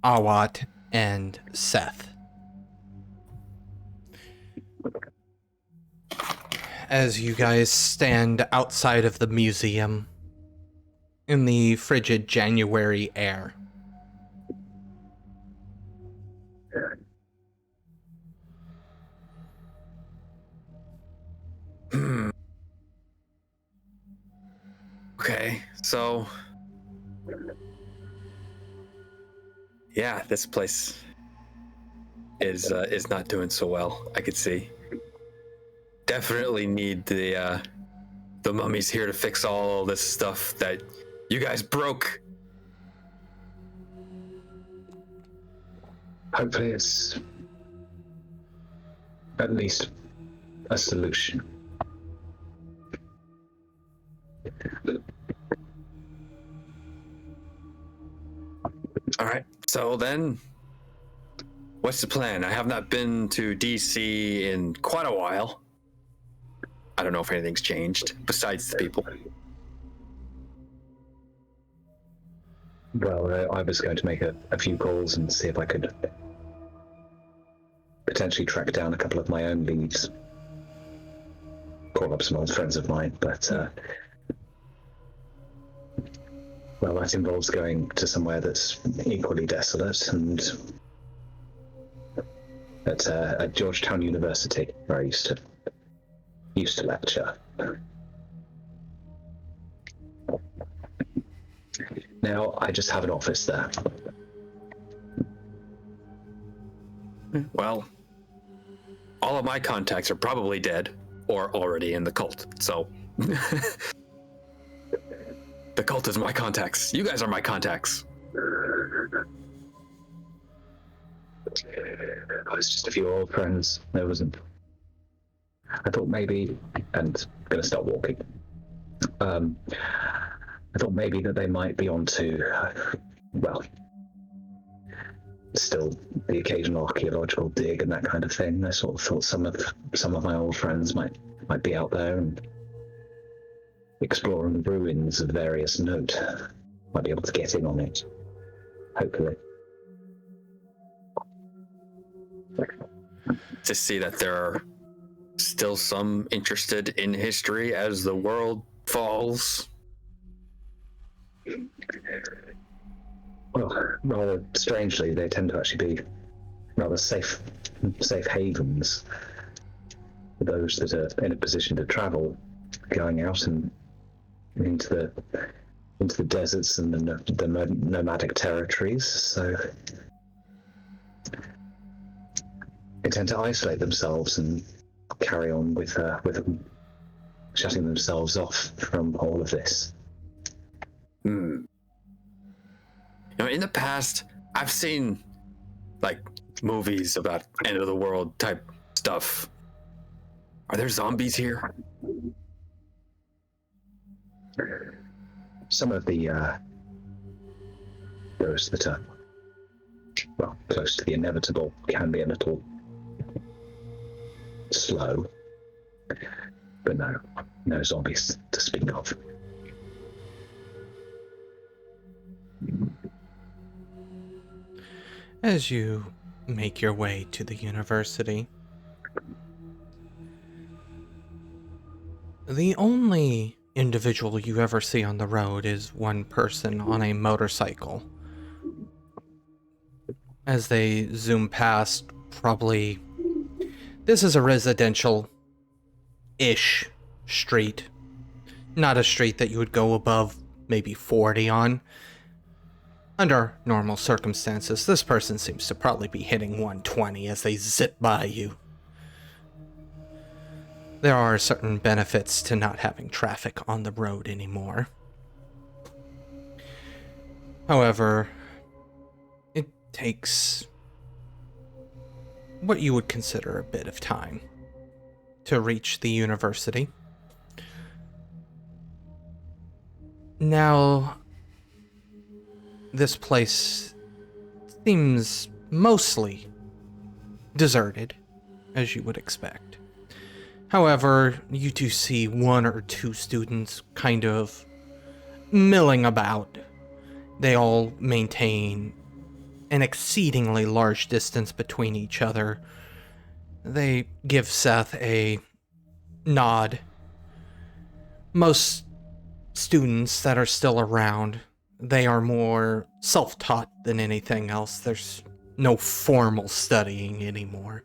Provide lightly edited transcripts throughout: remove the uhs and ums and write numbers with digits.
Awat and Seth. As you guys stand outside of the museum in the frigid January air. Okay, so yeah, this place is not doing so well. I could see. Definitely need the mummies here to fix all this stuff that you guys broke. Hopefully it's at least a solution. All right, so then, what's the plan? I have not been to DC in quite a while. I don't know if anything's changed besides the people. Well, I was going to make a few calls and see if I could potentially track down a couple of my own leads. Call up some old friends of mine, but well, that involves going to somewhere that's equally desolate, and at Georgetown University, where I used to lecture. Now I just have an office there. Well, all of my contacts are probably dead or already in the cult, so the cult is my contacts. You guys are my contacts. I was just a few old friends. There wasn't. I thought maybe, and gonna start walking. I thought maybe that they might be onto, well, still the occasional archaeological dig and that kind of thing. I sort of thought some of my old friends might be out there and exploring the ruins of various note. Might be able to get in on it, hopefully. To see that there are still some interested in history as the world falls. Well, rather strangely, they tend to actually be rather safe havens for those that are in a position to travel, going out and into the deserts and the nomadic territories. So they tend to isolate themselves and carry on with shutting themselves off from all of this. You know, in the past, I've seen like movies about end of the world type stuff. Are there zombies here? Some of the those that are, well, close to the inevitable can be a little slow, but no zombies to speak of. As you make your way to the university, the only individual you ever see on the road is one person on a motorcycle. As they zoom past, probably, this is a residential-ish street. Not a street that you would go above maybe 40 on. Under normal circumstances, this person seems to probably be hitting 120 as they zip by you. There are certain benefits to not having traffic on the road anymore. However, it takes what you would consider a bit of time to reach the university. Now, this place seems mostly deserted, as you would expect. However, you do see one or two students kind of milling about. They all maintain an exceedingly large distance between each other. They give Seth a nod. Most students that are still around, they are more self-taught than anything else. There's no formal studying anymore.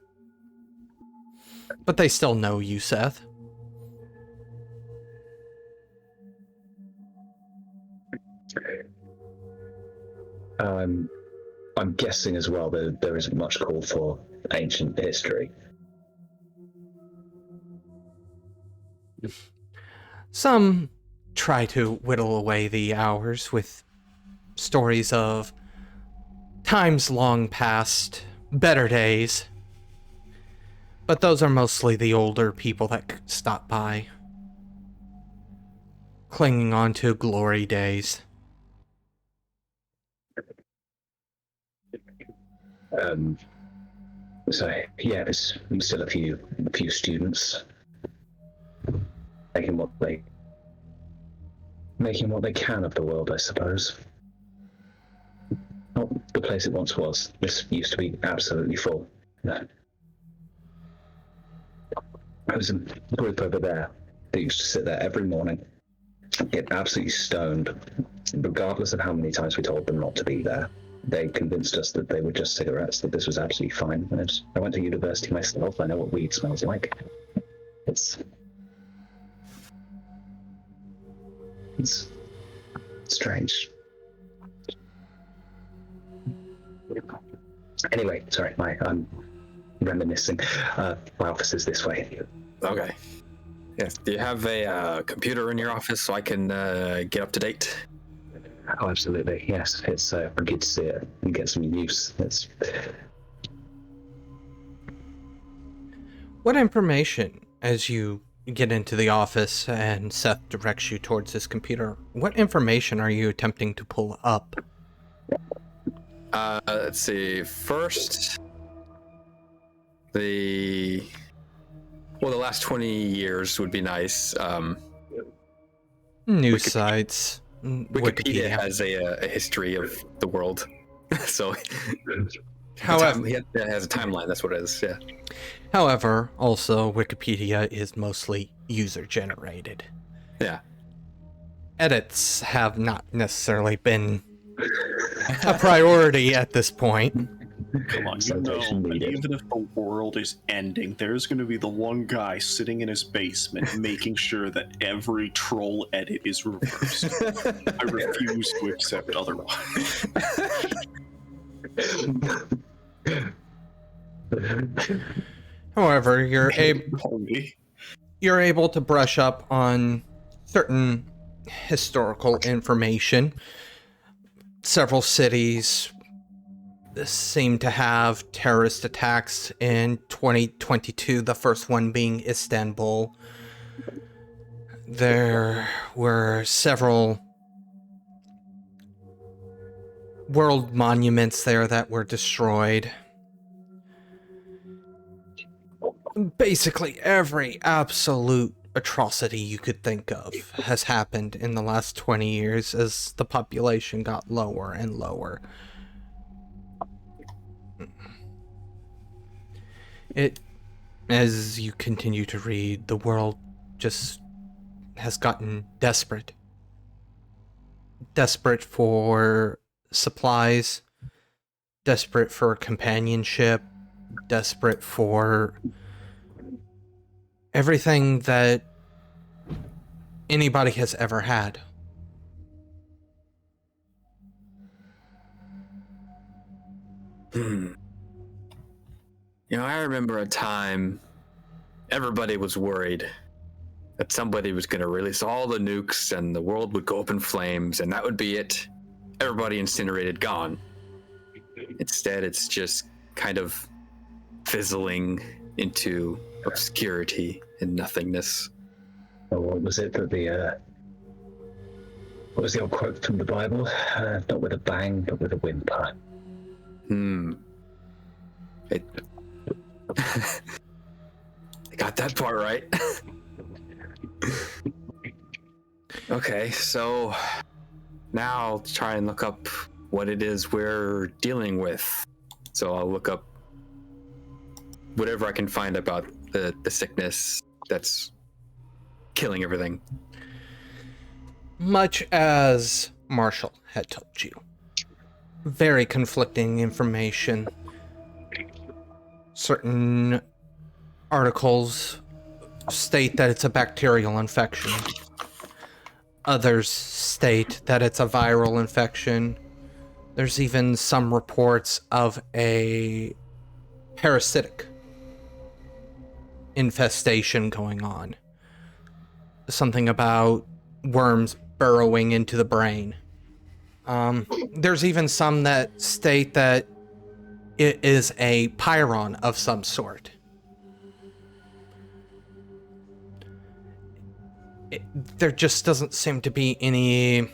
But they still know you, Seth. I'm guessing as well that there isn't much call for ancient history. Some try to whittle away the hours with stories of times long past, better days. But those are mostly the older people that stop by, clinging on to glory days. So yeah, there's still a few students making what they can of the world, I suppose. Not the place it once was. This used to be absolutely full. No. There was a group over there that used to sit there every morning, get absolutely stoned, regardless of how many times we told them not to be there. They convinced us that they were just cigarettes, that this was absolutely fine. And I went to university myself. I know what weed smells like. It's strange. Anyway, sorry, I'm reminiscing. My office is this way. Okay. Yes. Do you have a computer in your office so I can get up to date? Oh, absolutely. Yes, it's good to see it and get some use. What information, as you get into the office and Seth directs you towards his computer, what information are you attempting to pull up? Let's see. First, the last 20 years would be nice. News sites. Wikipedia has a history of the world, so however, it has a timeline. That's what it is. Yeah. However, also Wikipedia is mostly user-generated. Yeah. Edits have not necessarily been a priority at this point. Come on, you know, even if the world is ending, there's going to be the one guy sitting in his basement making sure that every troll edit is reversed. I refuse to accept otherwise. However, you're able to brush up on certain historical information. Several cities seem to have terrorist attacks in 2022, the first one being Istanbul. There were several world monuments there that were destroyed. Basically, every absolute atrocity you could think of has happened in the last 20 years as the population got lower and lower. As you continue to read, the world just has gotten desperate. Desperate for supplies, desperate for companionship, desperate for everything that anybody has ever had. You know, I remember a time everybody was worried that somebody was going to release all the nukes and the world would go up in flames and that would be it. Everybody incinerated, gone. Instead, it's just kind of fizzling into obscurity and nothingness. Oh, what was it that what was the old quote from the Bible? Not with a bang, but with a whimper. I got that part right. Okay, so now I'll try and look up what it is we're dealing with. So I'll look up whatever I can find about the sickness that's killing everything. Much as Marshall had told you. Very conflicting information. Certain articles state that it's a bacterial infection. Others state that it's a viral infection. There's even some reports of a parasitic infestation going on. Something about worms burrowing into the brain. There's even some that state that it is a pyron of some sort. There just doesn't seem to be any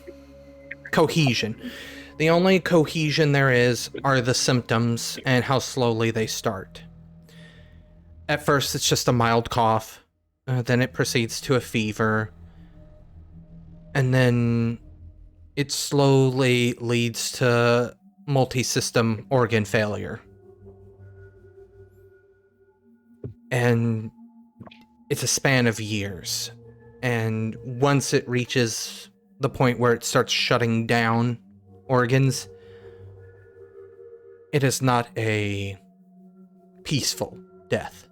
cohesion. The only cohesion there is are the symptoms and how slowly they start. At first, it's just a mild cough. Then it proceeds to a fever. And then it slowly leads to multi-system organ failure. And it's a span of years. And once it reaches the point where it starts shutting down organs, it is not a peaceful death.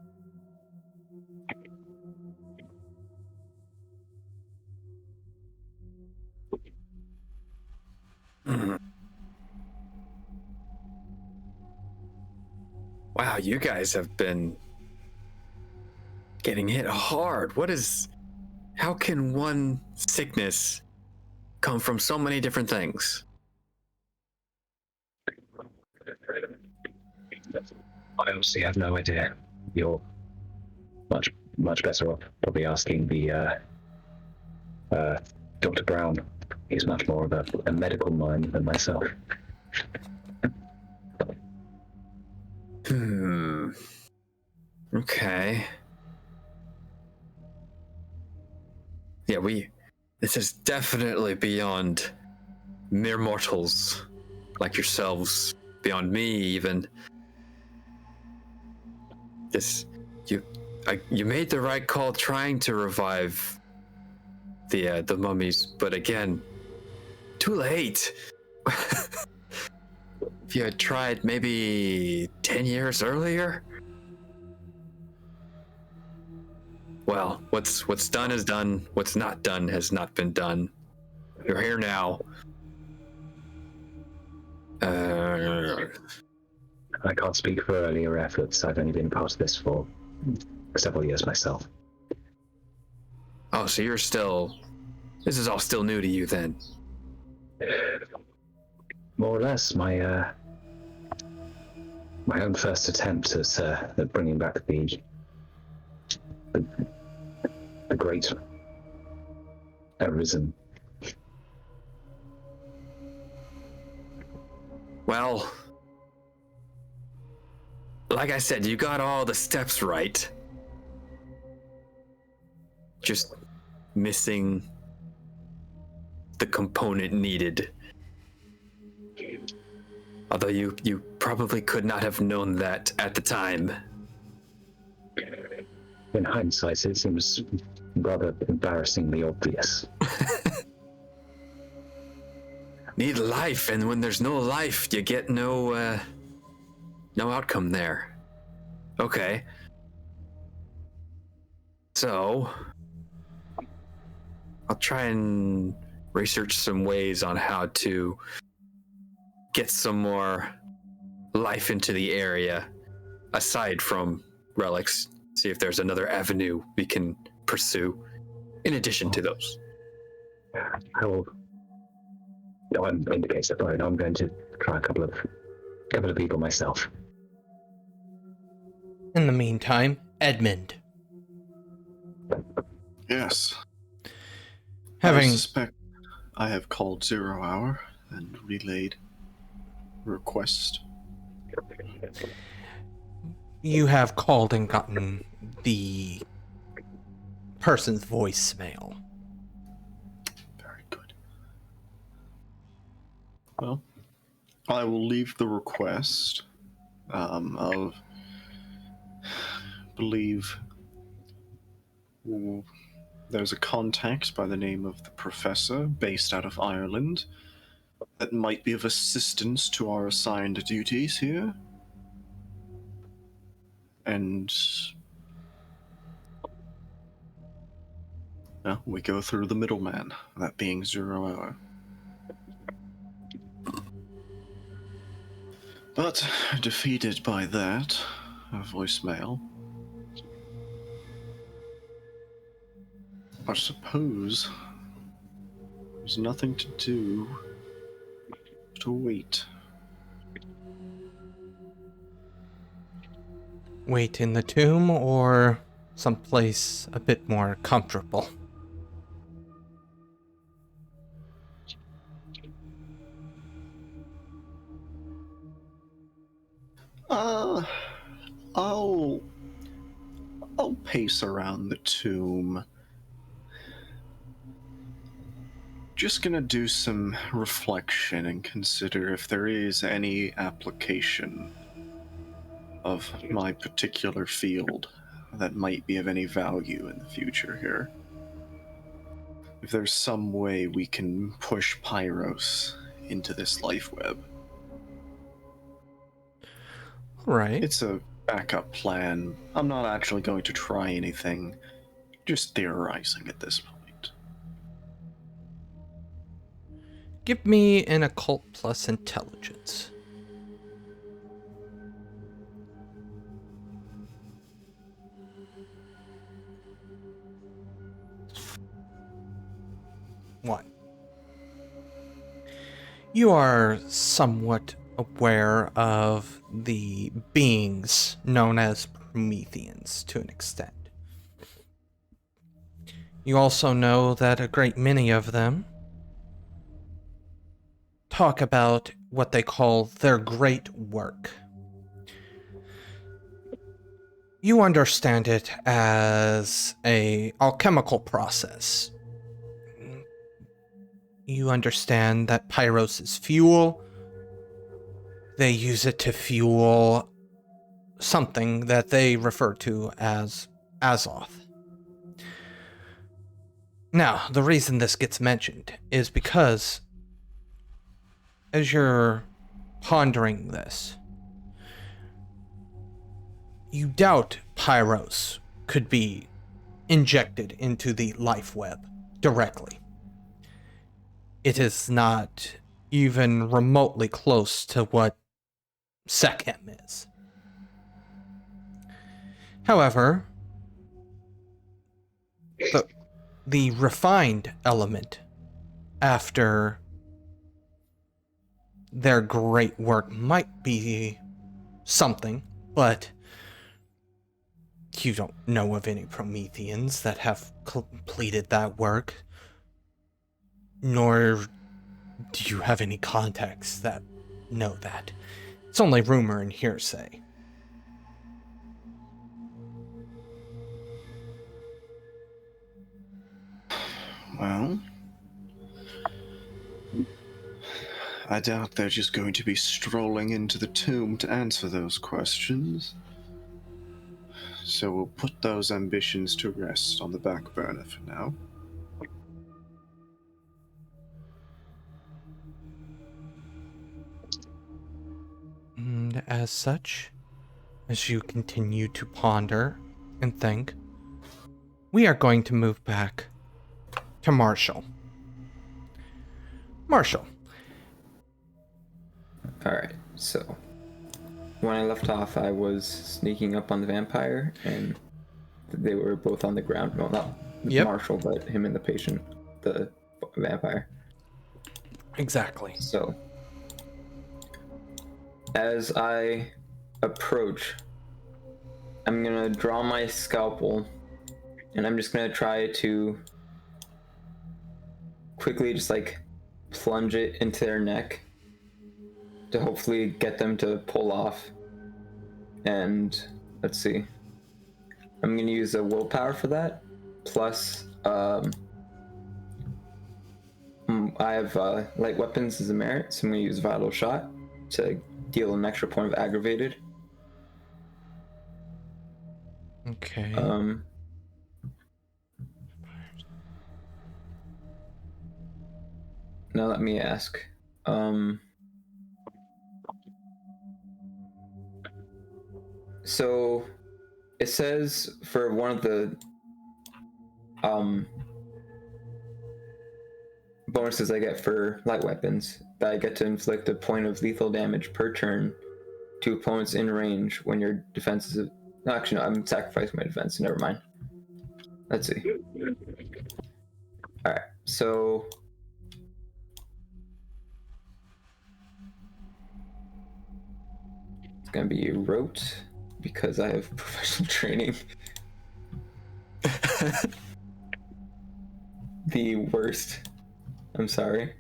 Wow, you guys have been getting hit hard. How can one sickness come from so many different things? I honestly have no idea. You're much better off probably asking the Dr. Brown. He's much more of a medical mind than myself. Okay. Yeah, this is definitely beyond mere mortals like yourselves, beyond me even. You made the right call trying to revive the mummies, but again, too late. If you had tried maybe 10 years earlier. Well, what's done is done. What's not done has not been done. You're here now. I can't speak for earlier efforts. I've only been part of this for several years myself. Oh, so this is all still new to you then? More or less, my own first attempt at bringing back the great arisen. Well, like I said, you got all the steps right. Just missing the component needed. Although you probably could not have known that at the time. In hindsight, it seems rather embarrassingly obvious. Need life, and when there's no life, you get no outcome there. Okay. So, I'll try and research some ways on how to get some more life into the area, aside from relics. See if there's another avenue we can pursue, in addition to those. I will. No, I'm in the case of phone. I'm going to try a couple of people myself. In the meantime, Edmond. Yes. I suspect I have called 0 Hour and relayed request. You have called and gotten the person's voicemail. Very good. Well, I will leave the request of, believe, there's a contact by the name of the Professor based out of Ireland that might be of assistance to our assigned duties here. And we go through the middleman, that being 0 Hour. But defeated by that, a voicemail, I suppose there's nothing to do to wait. Wait in the tomb or someplace a bit more comfortable? I'll pace around the tomb. Just gonna do some reflection and consider if there is any application of my particular field that might be of any value in the future here. If there's some way we can push Pyros into this life web. Right. It's a backup plan. I'm not actually going to try anything, just theorizing at this point. Give me an occult plus intelligence. One. You are somewhat aware of the beings known as Prometheans to an extent. You also know that a great many of them talk about what they call their great work. You understand it as an alchemical process. You understand that Pyros is fuel. They use it to fuel something that they refer to as Azoth. Now, the reason this gets mentioned is because as you're pondering this, you doubt Pyros could be injected into the life web directly. It is not even remotely close to what Sekhem is. However, the refined element after their great work might be something, but you don't know of any Prometheans that have completed that work, nor do you have any contacts that know that. It's only rumor and hearsay. Well, I doubt they're just going to be strolling into the tomb to answer those questions. So we'll put those ambitions to rest on the back burner for now. And as such, as you continue to ponder and think, we are going to move back to Marshall. Marshall. Alright, so when I left off, I was sneaking up on the vampire, and they were both on the ground. Well, not Marshall, but him and the patient, the vampire. Exactly. So, as I approach, I'm gonna draw my scalpel, and I'm just gonna try to quickly just like plunge it into their neck to hopefully get them to pull off. And let's see, I'm gonna use a willpower for that, plus I have light weapons as a merit, so I'm gonna use vital shot. to deal an extra point of aggravated. Okay. Now let me ask. So it says for one of the bonuses I get for light weapons that I get to inflict a point of lethal damage per turn to opponents in range when your defense is... No, actually, no, I'm sacrificing my defense. Never mind. Let's see. Alright, so... It's gonna be rote, because I have professional training. The worst. I'm sorry.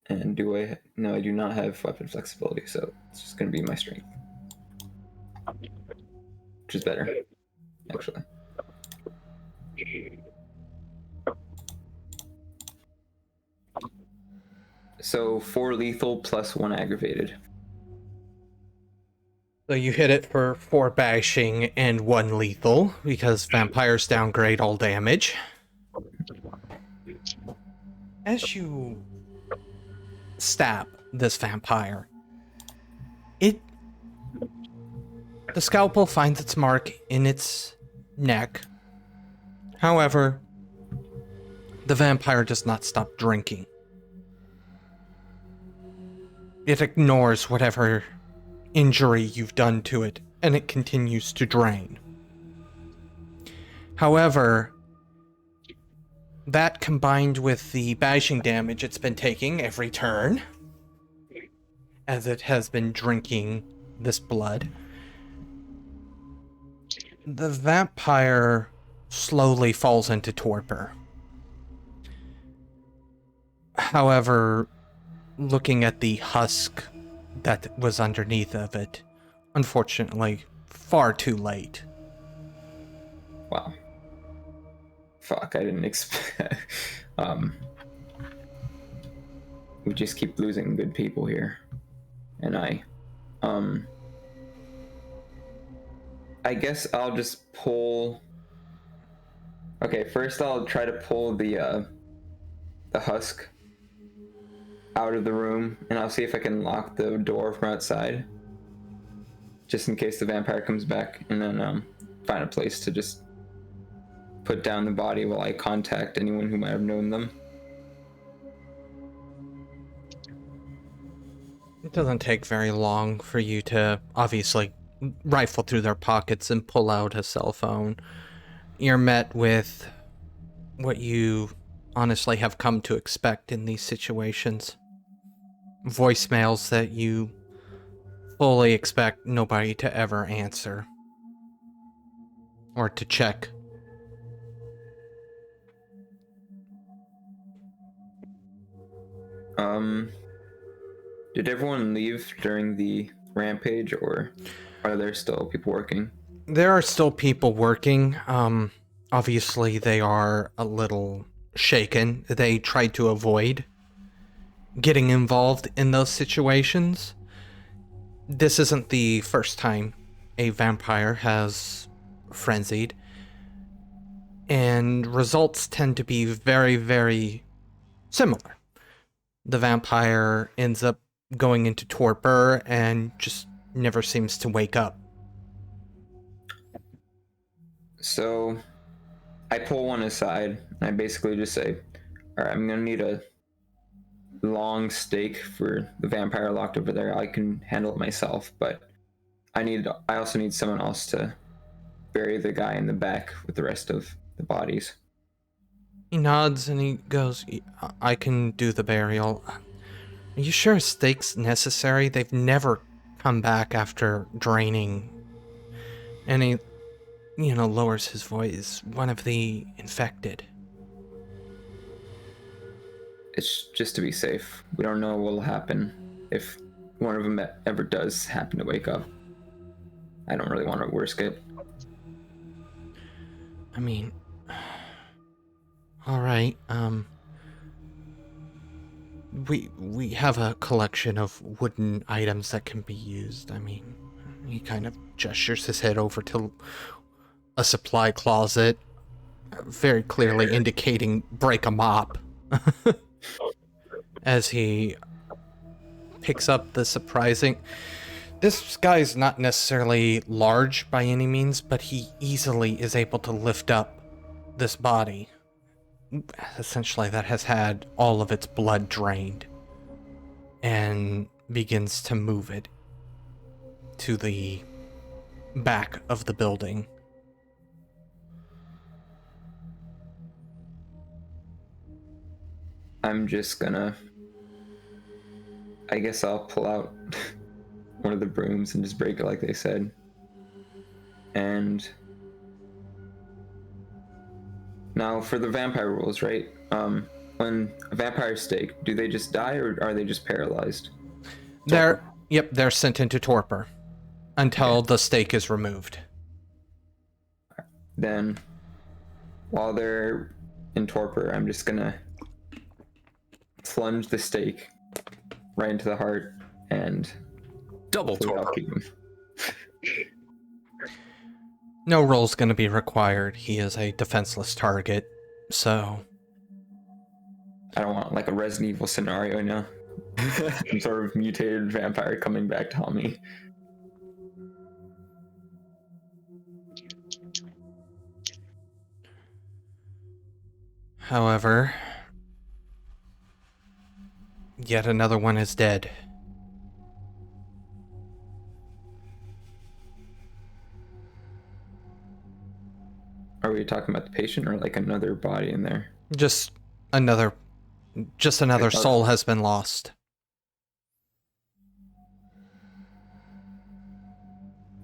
And do I... No, I do not have weapon flexibility, so it's just gonna be my strength. Which is better, actually. So 4 lethal plus 1 aggravated. So you hit it for 4 bashing and 1 lethal, because vampires downgrade all damage. As you stab this vampire, the scalpel finds its mark in its neck. However, the vampire does not stop drinking. It ignores whatever injury you've done to it, and it continues to drain. However, that combined with the bashing damage it's been taking every turn, as it has been drinking this blood, the vampire slowly falls into torpor. However, looking at the husk that was underneath of it, unfortunately, far too late. Wow. Fuck, I didn't expect... We just keep losing good people here. And I guess I'll just pull... Okay, first I'll try to pull the husk out of the room, and I'll see if I can lock the door from outside, just in case the vampire comes back, and then find a place to just put down the body while I contact anyone who might have known them. It doesn't take very long for you to obviously rifle through their pockets and pull out a cell phone. You're met with what you honestly have come to expect in these situations. Voicemails that you fully expect nobody to ever answer or to check. Did everyone leave during the rampage, or are there still people working? There are still people working. Obviously they are a little shaken. They tried to avoid getting involved in those situations. This isn't the first time a vampire has frenzied, and results tend to be very, very similar. The vampire ends up going into torpor and just never seems to wake up. So I pull one aside, and I basically just say, all right, I'm gonna need a long stake for the vampire locked over there. I can handle it myself, but I also need someone else to bury the guy in the back with the rest of the bodies. He nods and he goes, I can do the burial. Are you sure a stake's necessary? They've never come back after draining. And he, lowers his voice. One of the infected. It's just to be safe. We don't know what will happen if one of them ever does happen to wake up. I don't really want to risk it. I mean, all right. We have a collection of wooden items that can be used. I mean, he kind of gestures his head over to a supply closet, very clearly indicating break a mop. As he picks up the surprising... This guy's not necessarily large by any means, but he easily is able to lift up this body. Essentially, that has had all of its blood drained, and begins to move it to the back of the building. I'm just gonna... I guess I'll pull out one of the brooms and just break it like they said. And now for the vampire rules, right? When a vampire stake, do they just die or are they just paralyzed? They're sent into torpor until the stake is removed. Then while they're in torpor, I'm just gonna plunge the stake right into the heart and double torpor. No roll's going to be required. He is a defenseless target, so... I don't want like a Resident Evil scenario now. Some sort of mutated vampire coming back to haunt me. However, yet another one is dead. Are we talking about the patient or like another body in there? Just another soul has been lost.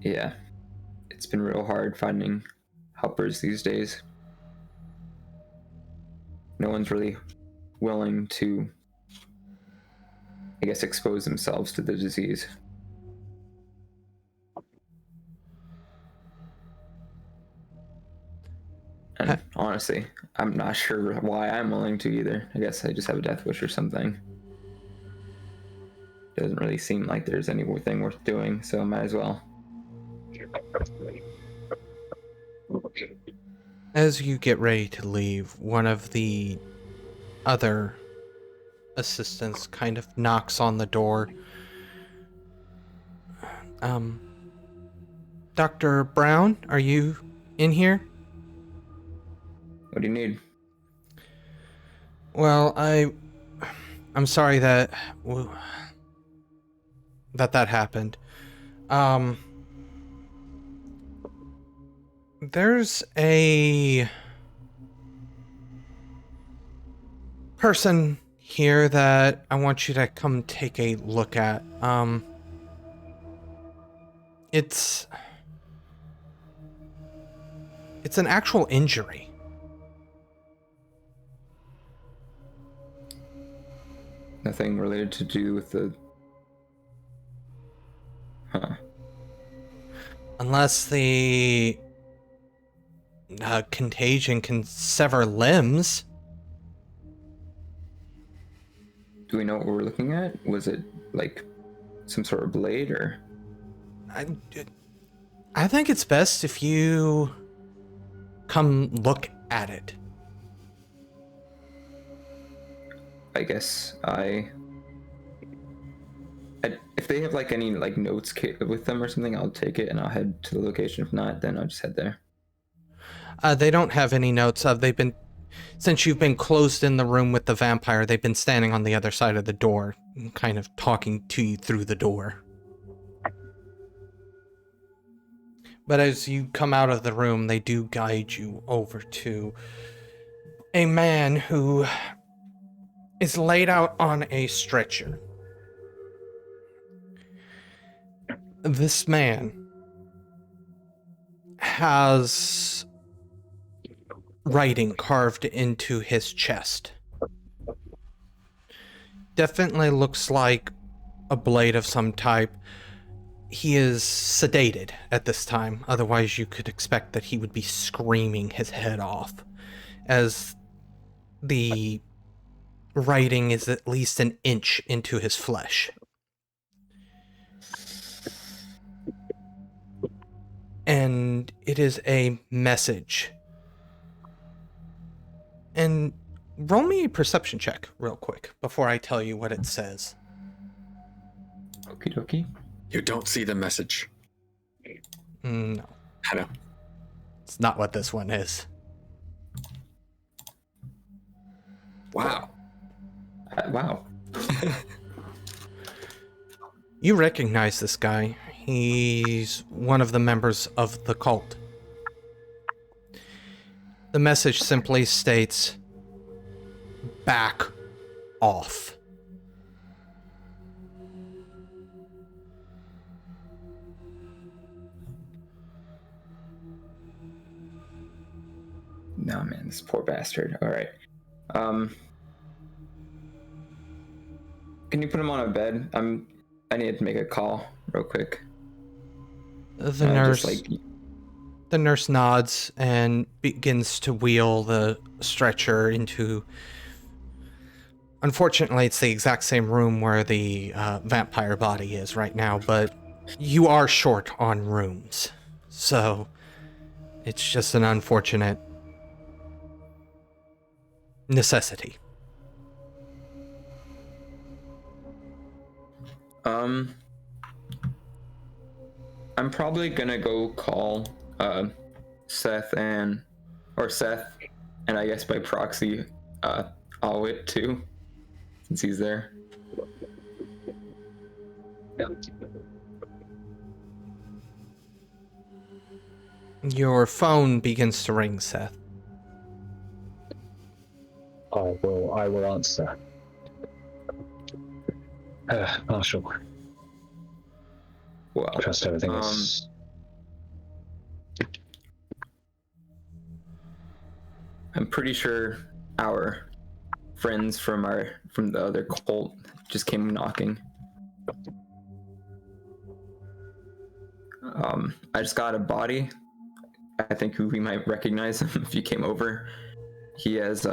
Yeah. It's been real hard finding helpers these days. No one's really willing to, I guess, expose themselves to the disease. And honestly, I'm not sure why I'm willing to either. I guess I just have a death wish or something. Doesn't really seem like there's anything worth doing, so might as well. As you get ready to leave, one of the other assistants kind of knocks on the door. Dr. Brown, are you in here? What do you need? Well, I'm sorry that happened. There's a person here that I want you to come take a look at. It's an actual injury. Nothing related to do with the... Huh. Unless the contagion can sever limbs. Do we know what we're looking at? Was it like some sort of blade or... I think it's best if you come look at it. I guess if they have like any like notes with them or something, I'll take it and I'll head to the location. If not, then I'll just head there. They don't have any notes. Since you've been closed in the room with the vampire, they've been standing on the other side of the door, kind of talking to you through the door. But as you come out of the room, they do guide you over to a man who is laid out on a stretcher. This man has writing carved into his chest. Definitely looks like a blade of some type. He is sedated at this time, otherwise you could expect that he would be screaming his head off as the writing is at least an inch into his flesh. And it is a message. And roll me a perception check real quick before I tell you what it says. Okie dokie. You don't see the message. No, I know. it's not what this one is. Wow. Wow. You recognize this guy. He's one of the members of the cult. The message simply states, "Back off." No, man, this poor bastard. All right. Can you put him on a bed? I need to make a call real quick. The nurse nods and begins to wheel the stretcher into... Unfortunately, it's the exact same room where the vampire body is right now, but you are short on rooms. So it's just an unfortunate necessity. I'm probably gonna go call Seth, and I guess by proxy Alwit too, since he's there. Your phone begins to ring, Seth. I will answer. Marshal. Well, Trust everything is... I'm pretty sure our friends from the other cult just came knocking. I just got a body. I think we might recognize him if you came over. He has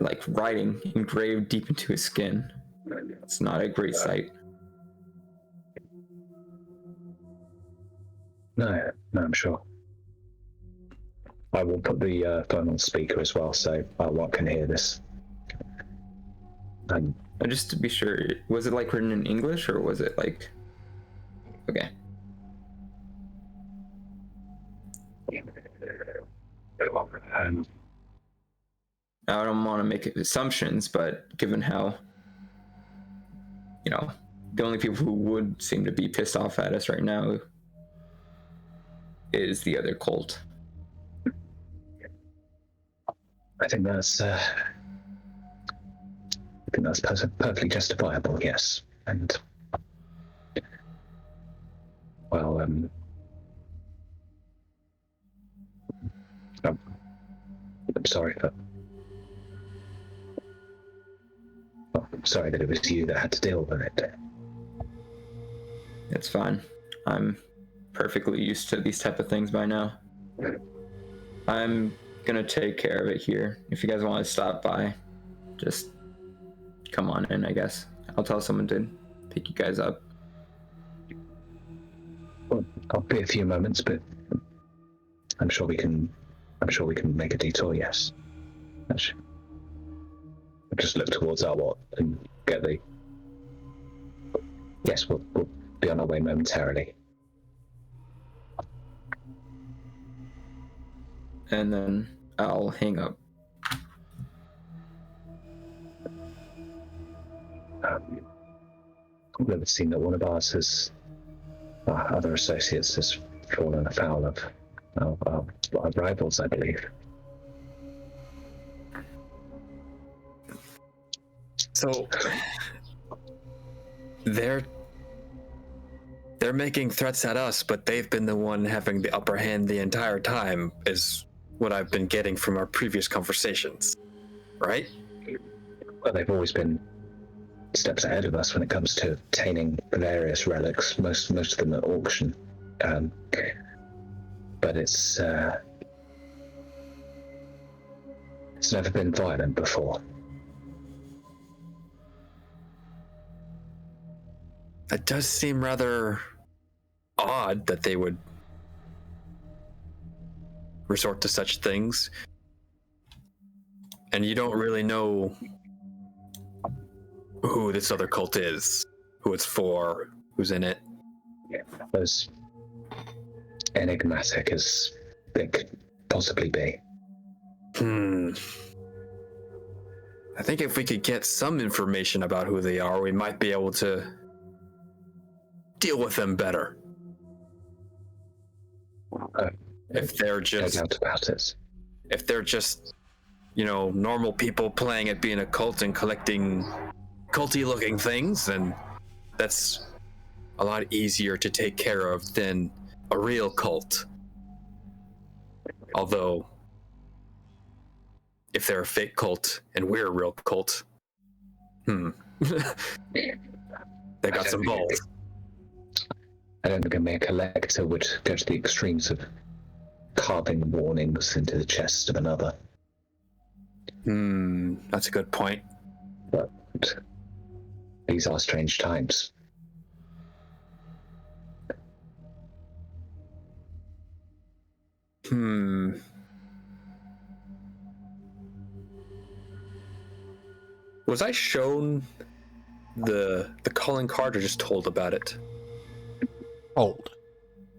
like writing engraved deep into his skin. It's not a great sight. No, I'm sure. I will put the phone on speaker as well, so Alwat can hear this. And just to be sure, was it like written in English or was it like... Okay. I don't want to make assumptions, but given how, the only people who would seem to be pissed off at us right now is the other cult. I think that's perfectly justifiable, yes. And well, I'm sorry for... I'm sorry that it was you that had to deal with it. It's fine. I'm perfectly used to these type of things by now. I'm gonna take care of it here. If you guys want to stop by, just come on in, I guess. I'll tell someone to pick you guys up. Well, I'll be a few moments, but I'm sure we can make a detour, yes. I'll just look towards Alwat and get the... Yes, we'll be on our way momentarily. And then I'll hang up. I've never seen that one of ours has... Our other associates has fallen afoul of our rivals, I believe. So they're making threats at us, but they've been the one having the upper hand the entire time, is what I've been getting from our previous conversations, right? Well, they've always been steps ahead of us when it comes to obtaining various relics, most of them at auction. But it's It's never been violent before. It does seem rather odd that they would resort to such things. And you don't really know who this other cult is, who it's for, who's in it. As enigmatic as they could possibly be. I think if we could get some information about who they are, we might be able to deal with them better. If they're just, no doubt about it. if they're just, normal people playing at being a cult and collecting culty-looking things, then that's a lot easier to take care of than a real cult. Although, if they're a fake cult and we're a real cult, they got some balls. I don't think a mere collector would go to the extremes of carving warnings into the chest of another. That's a good point. But these are strange times. Was I shown the calling card or just told about it?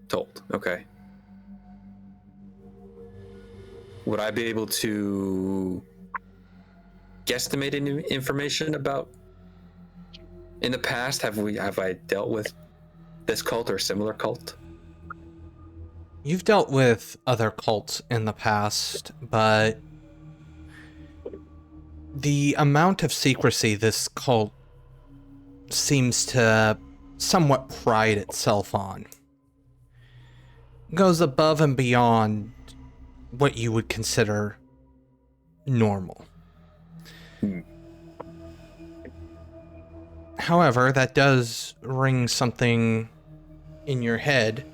Told, okay. Would I be able to guesstimate any information about in the past? Have I dealt with this cult or a similar cult? You've dealt with other cults in the past, but the amount of secrecy this cult seems to somewhat pride itself on goes above and beyond what you would consider normal. However, that does ring something in your head.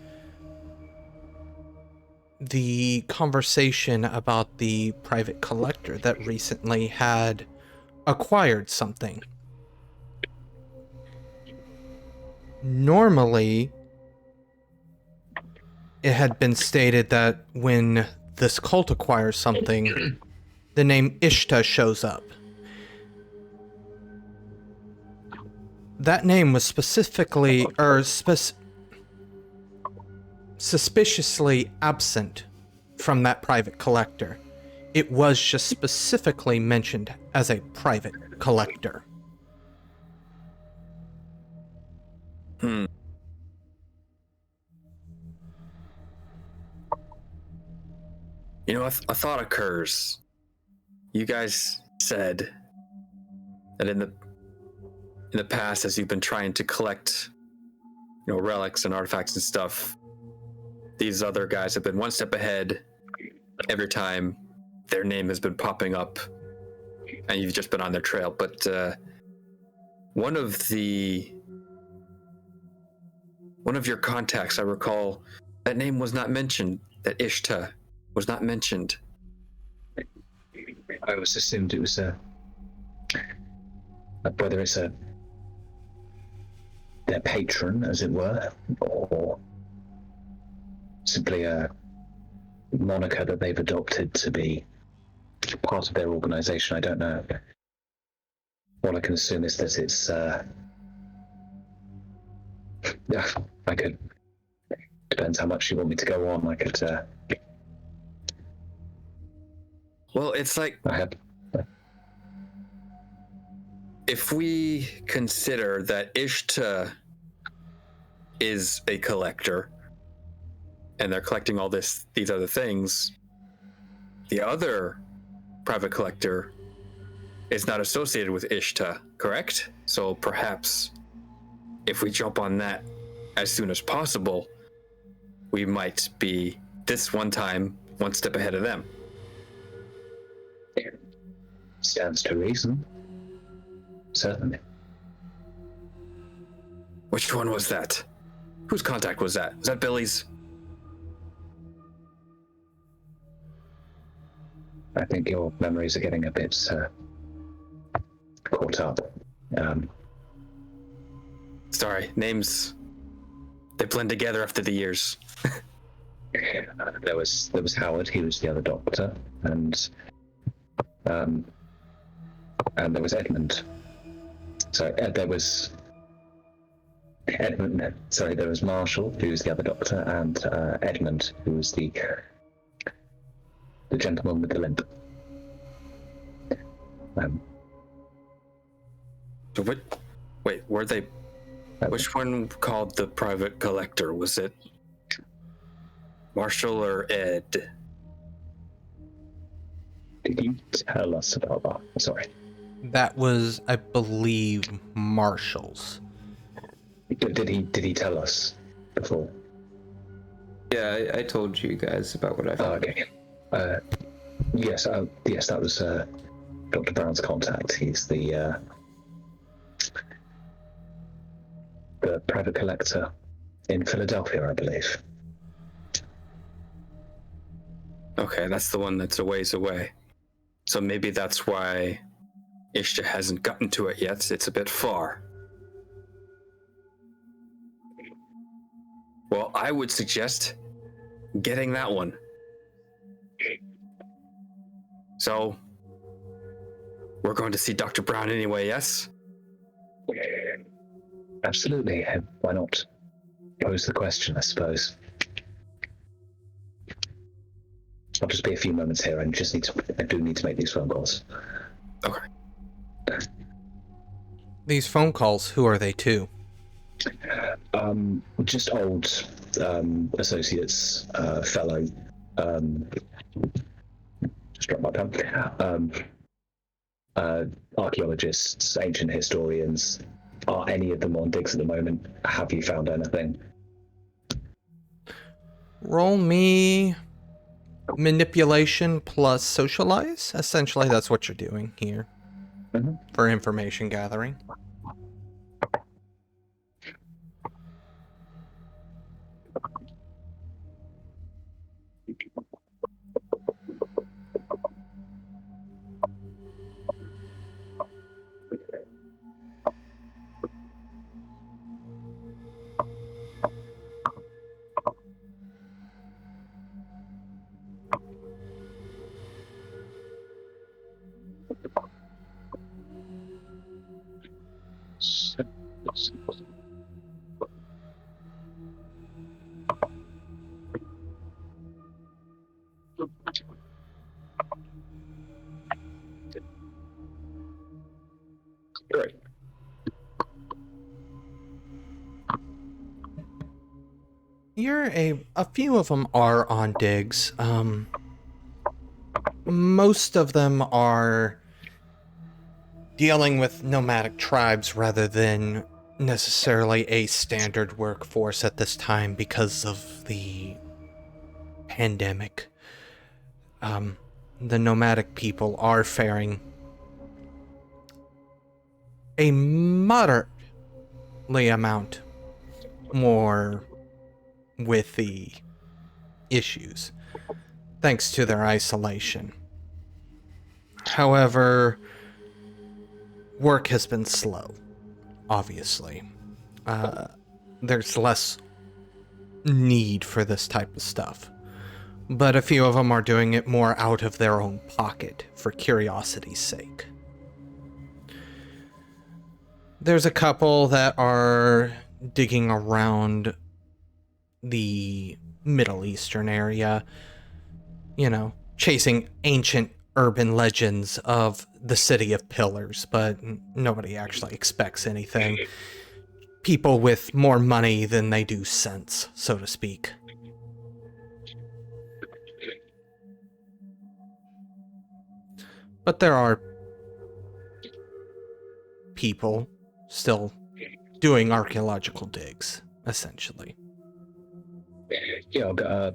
The conversation about the private collector that recently had acquired something. Normally, it had been stated that when this cult acquires something, the name Ishta shows up. That name was specifically, suspiciously absent from that private collector. It was just specifically mentioned as a private collector. A thought occurs. You guys said that in the past, as you've been trying to collect, relics and artifacts and stuff, these other guys have been one step ahead every time their name has been popping up, and you've just been on their trail. But one of your contacts, I recall, that name was not mentioned. That Ishta was not mentioned. I always assumed it was whether it's their patron, as it were, or simply a moniker that they've adopted to be part of their organization. I don't know. What I can assume is that it's I could, depends how much you want me to go on. I could well, it's like, if we consider that Ishta is a collector and they're collecting all these other things, the other private collector is not associated with Ishta, correct? So perhaps if we jump on that as soon as possible, we might be, this one time, one step ahead of them. Stands to reason. Certainly. Which one was that? Whose contact was that? Was that Billy's? I think your memories are getting a bit caught up. Sorry, names, they blend together after the years. There was Howard, he was the other doctor, and there was Edmond. So there was Edmund. Sorry, there was Marshall, who was the other doctor, and Edmond, who was the gentleman with the limp. So wait, were they? Which one called the private collector? Was it Marshall or Ed? Did you tell us about that? Sorry. That was, I believe, Marshall's. Did he tell us before? Yeah, I told you guys about what I found. Oh, okay. Yes, that was Dr. Brown's contact. He's the private collector in Philadelphia, I believe. Okay, that's the one that's a ways away. So maybe that's why Ishta hasn't gotten to it yet. It's a bit far. Well, I would suggest getting that one. So, we're going to see Dr. Brown anyway, yes? Absolutely. Why not? Pose the question, I suppose. I'll just be a few moments here. I do need to make these phone calls. Okay. These phone calls, who are they to? Just old associates, fellow. Just dropped my pen. Archaeologists, ancient historians. Are any of them on digs at the moment? Have you found anything? Roll me manipulation plus socialize. Essentially, that's what you're doing here for information gathering. Great. A few of them are on digs. Most of them are dealing with nomadic tribes rather than necessarily a standard workforce at this time because of the pandemic. The nomadic people are faring a moderately amount more with the issues, thanks to their isolation. However, work has been slow, obviously. There's less need for this type of stuff. But a few of them are doing it more out of their own pocket, for curiosity's sake. There's a couple that are digging around the Middle Eastern area, chasing ancient urban legends of the City of Pillars, but nobody actually expects anything. People with more money than they do sense, so to speak. But there are people still doing archaeological digs, essentially. Yeah,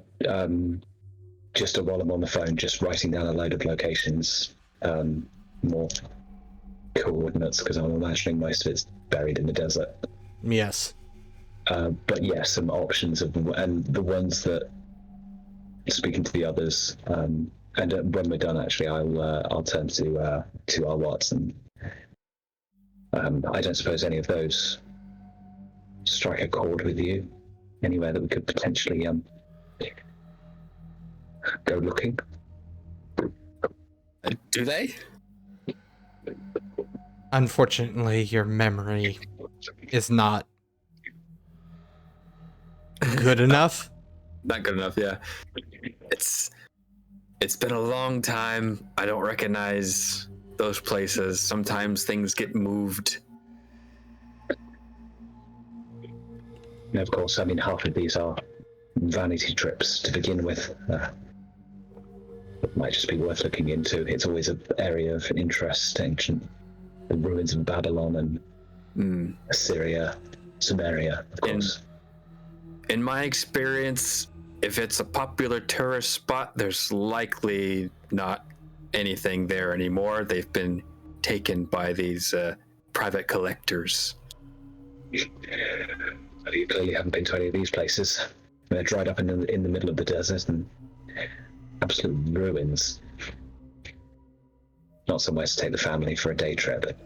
just while I'm on the phone, just writing down a load of locations, more coordinates, because I'm imagining most of it's buried in the desert. Yes. But yeah, some options and the ones that, speaking to the others, And when we're done, actually, I'll turn to our lots, and I don't suppose any of those strike a chord with you anywhere that we could potentially go looking. Do they? Unfortunately, your memory is not good enough. Not good enough, yeah. It's been a long time. I don't recognize those places. Sometimes things get moved. And of course, I mean, half of these are vanity trips to begin with. It might just be worth looking into. It's always an area of interest, ancient, the ruins of Babylon and Assyria, Sumeria, of course. In my experience, if it's a popular tourist spot, there's likely not anything there anymore. They've been taken by these private collectors. Well, you clearly haven't been to any of these places. They're dried up in the middle of the desert and absolute ruins. Not somewhere to take the family for a day trip.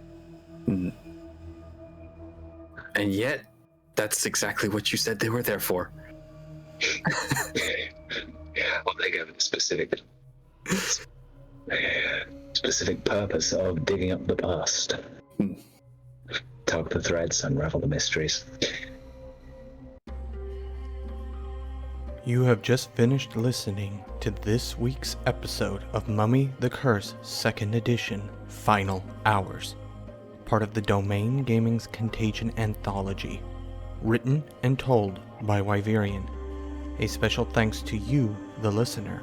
And yet, that's exactly what you said they were there for. Well, they go with a specific purpose of digging up the past. Tug the threads, unravel the mysteries. You have just finished listening to this week's episode of Mummy the Curse 2nd Edition Final Hours, part of the Domain Gaming's Contagion Anthology, written and told by Wyverian. A special thanks to you, the listener.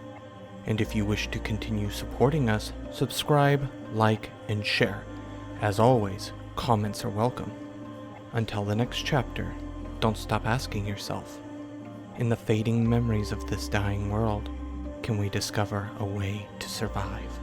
And if you wish to continue supporting us, subscribe, like, and share. As always, comments are welcome. Until the next chapter, don't stop asking yourself, in the fading memories of this dying world, can we discover a way to survive?